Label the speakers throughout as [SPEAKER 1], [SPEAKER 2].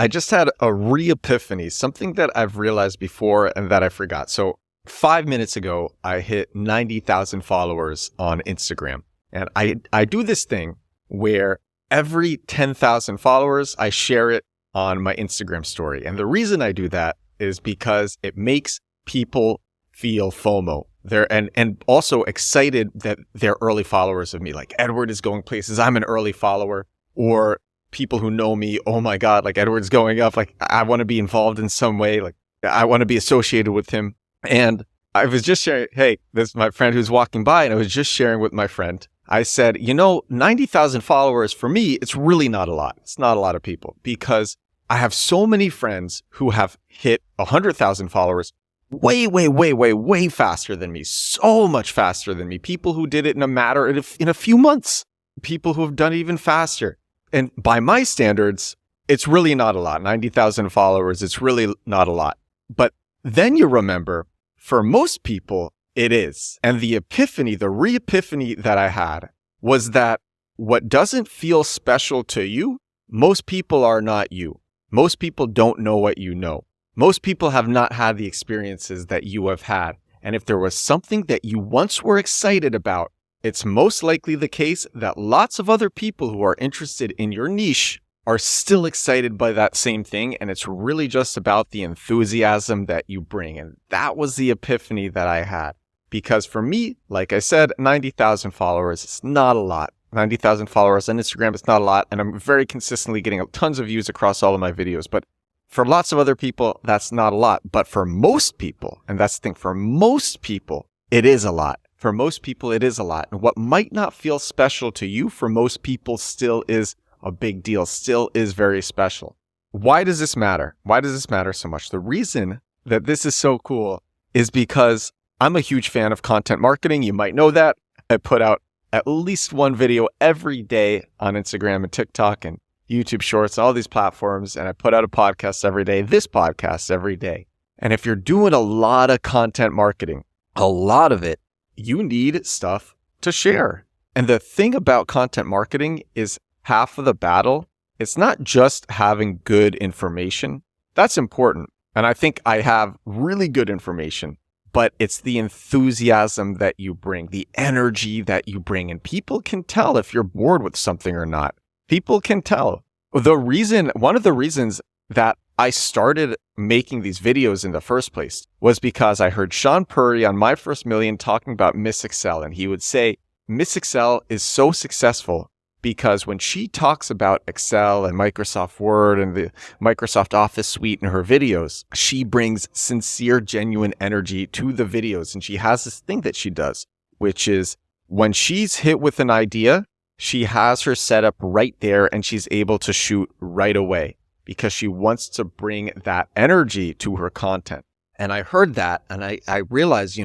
[SPEAKER 1] I just had a re-epiphany, something that I've realized before and that I forgot. So 5 minutes ago, I hit 90,000 followers on Instagram. And I do this thing where every 10,000 followers, I share it on my Instagram story. And the reason I do that is because it makes people feel FOMO. And also excited that they're early followers of me. Like, Edward is going places, I'm an early follower. Or people who know me, oh my God, like, Edward's going up. Like, I want to be involved in some way. Like, I want to be associated with him. And I was just sharing, hey, this is my friend who's walking by, and I was just sharing with my friend. I said, 90,000 followers for me, it's really not a lot. It's not a lot of people, because I have so many friends who have hit 100,000 followers way faster than me. So much faster than me. People who did it in a few months. People who have done it even faster. And by my standards, it's really not a lot. 90,000 followers, it's really not a lot. But then you remember, for most people, it is. And the re-epiphany that I had was that what doesn't feel special to you, most people are not you. Most people don't know what you know. Most people have not had the experiences that you have had. And if there was something that you once were excited about, it's most likely the case that lots of other people who are interested in your niche are still excited by that same thing. And it's really just about the enthusiasm that you bring. And that was the epiphany that I had. Because for me, like I said, 90,000 followers, it's not a lot. 90,000 followers on Instagram, it's not a lot. And I'm very consistently getting tons of views across all of my videos. But for lots of other people, that's not a lot. But for most people, and that's the thing, for most people, it is a lot. For most people, it is a lot. And what might not feel special to you, for most people still is a big deal, still is very special. Why does this matter? Why does this matter so much? The reason that this is so cool is because I'm a huge fan of content marketing. You might know that. I put out at least one video every day on Instagram and TikTok and YouTube Shorts, all these platforms. And I put out a podcast every day, this podcast every day. And if you're doing a lot of content marketing, a lot of it, you need stuff to share. And the thing about content marketing is half of the battle. It's not just having good information. That's important. And I think I have really good information, but it's the enthusiasm that you bring, the energy that you bring. And people can tell if you're bored with something or not. People can tell. One of the reasons that I started making these videos in the first place was because I heard Sean Purry on My First Million talking about Miss Excel. And he would say, Miss Excel is so successful because when she talks about Excel and Microsoft Word and the Microsoft Office suite in her videos, she brings sincere, genuine energy to the videos. And she has this thing that she does, which is when she's hit with an idea, she has her setup right there and she's able to shoot right away because she wants to bring that energy to her content. And I heard that and I realized,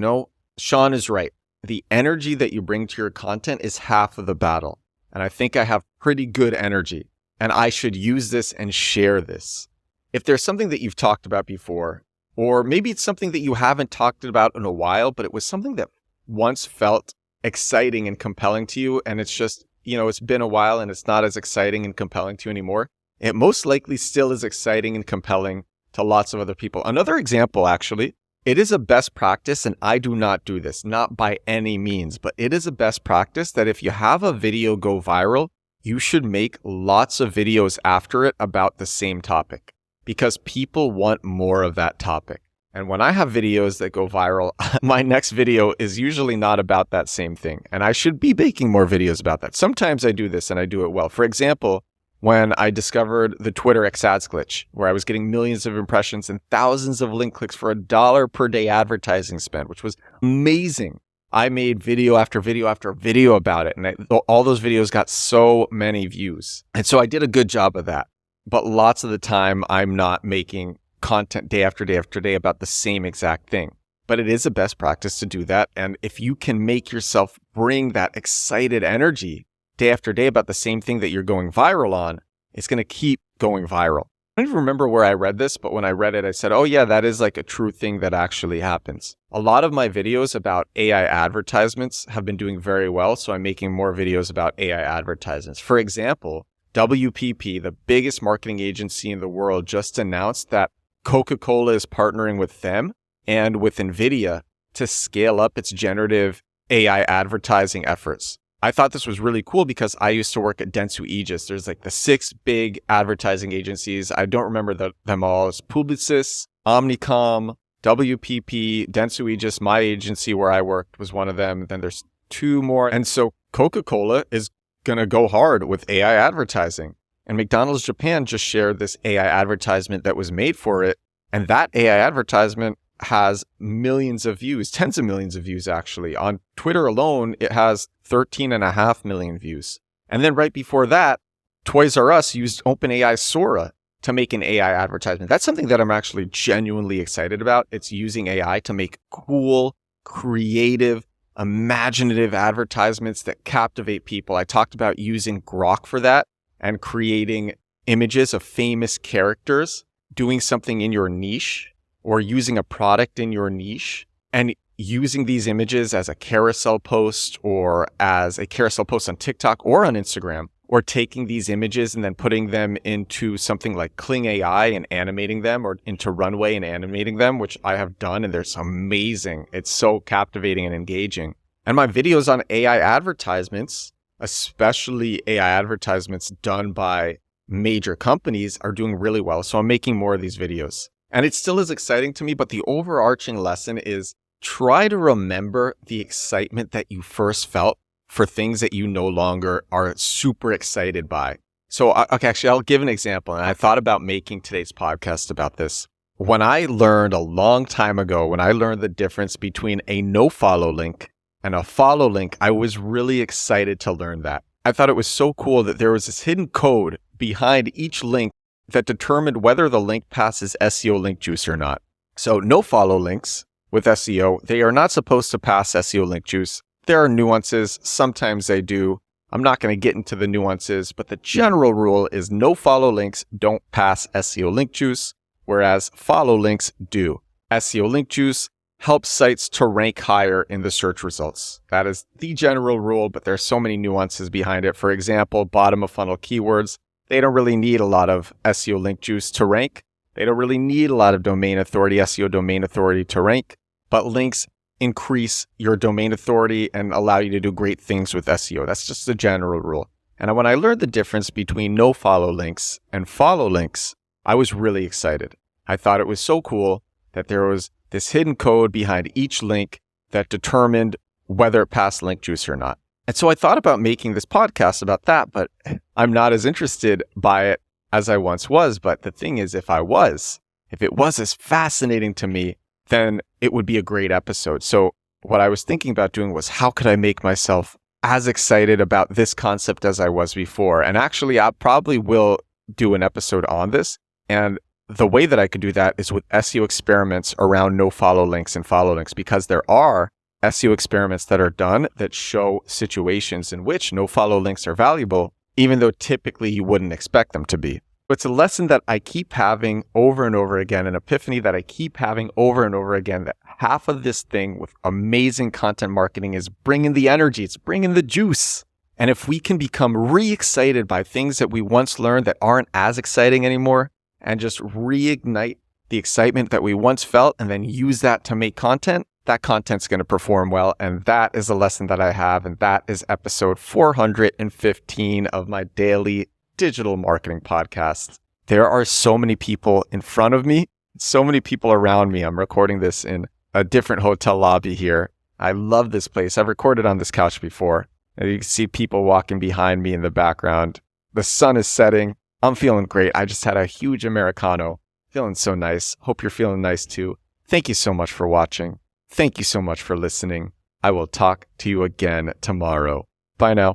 [SPEAKER 1] Sean is right. The energy that you bring to your content is half of the battle. And I think I have pretty good energy and I should use this and share this. If there's something that you've talked about before, or maybe it's something that you haven't talked about in a while, but it was something that once felt exciting and compelling to you, and it's just, it's been a while and it's not as exciting and compelling to you anymore, it most likely still is exciting and compelling to lots of other people. Another example, actually, it is a best practice, and I do not do this, not by any means, but it is a best practice that if you have a video go viral, you should make lots of videos after it about the same topic because people want more of that topic. And when I have videos that go viral, my next video is usually not about that same thing. And I should be making more videos about that. Sometimes I do this and I do it well. For example, when I discovered the Twitter X ads glitch, where I was getting millions of impressions and thousands of link clicks for $1 per day advertising spend, which was amazing. I made video after video after video about it. And all those videos got so many views. And so I did a good job of that. But lots of the time, I'm not making content day after day after day about the same exact thing. But it is a best practice to do that. And if you can make yourself bring that excited energy day after day about the same thing that you're going viral on, it's going to keep going viral. I don't even remember where I read this, but when I read it, I said, oh yeah, that is like a true thing that actually happens. A lot of my videos about AI advertisements have been doing very well, so I'm making more videos about AI advertisements. For example, WPP, the biggest marketing agency in the world, just announced that Coca-Cola is partnering with them and with NVIDIA to scale up its generative AI advertising efforts. I thought this was really cool because I used to work at Dentsu Aegis. There's like the 6 big advertising agencies. I don't remember them all. It's Publicis, Omnicom, WPP, Dentsu Aegis. My agency where I worked was one of them. Then there's 2 more. And so Coca-Cola is going to go hard with AI advertising. And McDonald's Japan just shared this AI advertisement that was made for it. And that AI advertisement has millions of views, tens of millions of views, actually. On Twitter alone, it has 13.5 million views. And then right before that, Toys R Us used OpenAI Sora to make an AI advertisement. That's something that I'm actually genuinely excited about. It's using AI to make cool, creative, imaginative advertisements that captivate people. I talked about using Grok for that and creating images of famous characters, doing something in your niche, or using a product in your niche and using these images as a carousel post or as a carousel post on TikTok or on Instagram, or taking these images and then putting them into something like Kling AI and animating them, or into Runway and animating them, which I have done. And they're amazing. It's so captivating and engaging. And my videos on AI advertisements, especially AI advertisements done by major companies, are doing really well. So I'm making more of these videos. And it still is exciting to me, but the overarching lesson is try to remember the excitement that you first felt for things that you no longer are super excited by. So, okay, actually, I'll give an example. And I thought about making today's podcast about this. When I learned a long time ago, when I learned the difference between a no-follow link and a follow link, I was really excited to learn that. I thought it was so cool that there was this hidden code behind each link that determined whether the link passes SEO link juice or not. So no follow links with SEO, they are not supposed to pass SEO link juice. There are nuances. Sometimes they do. I'm not going to get into the nuances, but the general rule is no follow links don't pass SEO link juice, whereas follow links do. SEO link juice helps sites to rank higher in the search results. That is the general rule, but there's so many nuances behind it. For example, bottom of funnel keywords, they don't really need a lot of SEO link juice to rank. They don't really need a lot of domain authority, SEO domain authority to rank, but links increase your domain authority and allow you to do great things with SEO. That's just the general rule. And when I learned the difference between no follow links and follow links, I was really excited. I thought it was so cool that there was this hidden code behind each link that determined whether it passed link juice or not. And so I thought about making this podcast about that, but I'm not as interested by it as I once was. But the thing is, if it was as fascinating to me, then it would be a great episode. So what I was thinking about doing was, how could I make myself as excited about this concept as I was before? And actually, I probably will do an episode on this. And the way that I could do that is with SEO experiments around no follow links and follow links, because there are SEO experiments that are done that show situations in which no follow links are valuable, even though typically you wouldn't expect them to be. It's a lesson that I keep having over and over again, an epiphany that I keep having over and over again, that half of this thing with amazing content marketing is bringing the energy, it's bringing the juice. And if we can become re-excited by things that we once learned that aren't as exciting anymore, and just reignite the excitement that we once felt and then use that to make content, that content's going to perform well. And that is a lesson that I have. And that is episode 415 of my daily digital marketing podcast. There are so many people in front of me, so many people around me. I'm recording this in a different hotel lobby here. I love this place. I've recorded on this couch before. And you can see people walking behind me in the background. The sun is setting. I'm feeling great. I just had a huge Americano. Feeling so nice. Hope you're feeling nice too. Thank you so much for watching. Thank you so much for listening. I will talk to you again tomorrow. Bye now.